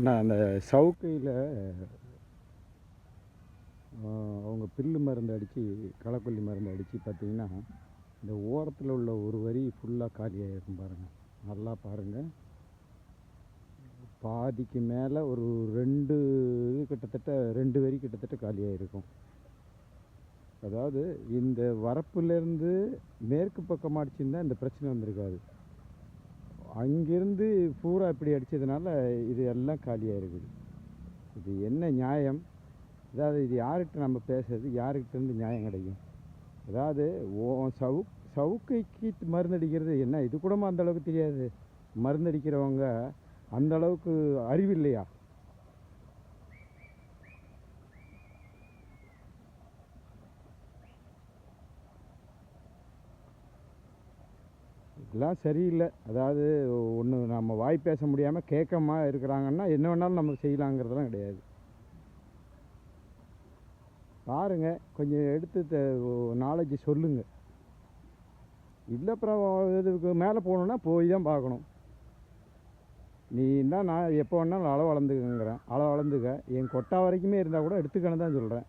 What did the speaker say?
நான் அந்த சவுக்கையில் அவங்க புல்லு மருந்து அடித்து களைக்கொல்லி மருந்து அடித்து பார்த்திங்கன்னா இந்த ஓரத்தில் உள்ள ஒரு வரி ஃபுல்லாக காலியாகிருக்கும் பாருங்கள். நல்லா பாருங்கள், பாதிக்கு மேலே ஒரு 2 கிட்டத்தட்ட 2 வரி கிட்டத்தட்ட காலியாகிருக்கும். அதாவது இந்த வரப்புலேருந்து மேற்கு பக்கம் அடிச்சிருந்தால் இந்த பிரச்சனை வந்திருக்காது. அங்கேருந்து பூரா இப்படி அடித்ததுனால இது எல்லாம் காலியாக இருக்குது. இது என்ன நியாயம்? அதாவது இது யார்கிட்ட நம்ம பேசுறது, யார்கிட்டேருந்து நியாயம் கிடைக்கும்? அதாவது சவுக்கைக்கு மருந்தடிக்கிறது என்ன, இது கூடமா அந்தளவுக்கு தெரியாது? மருந்தடிக்கிறவங்க அந்தளவுக்கு அறிவில்லையா? இதெல்லாம் சரியில்லை. அதாவது ஒன்று நம்ம வாய் பேச முடியாமல் கேட்கமா இருக்கிறாங்கன்னா என்ன வேணாலும் நம்ம செய்யலாங்கிறதெல்லாம் கிடையாது. பாருங்கள், கொஞ்சம் எடுத்து நாலேஜ் சொல்லுங்கள். இல்லை அப்புறம் இதுக்கு மேலே போகணுன்னா போய் தான் பார்க்கணும். நீ தான் நான் எப்போ வேணாலும் அளவு அளந்துக்கங்கிறேன். அளவு அளந்துக்க, என் கொட்டா வரைக்குமே இருந்தால் கூட எடுத்துக்கன்னு தான் சொல்கிறேன்.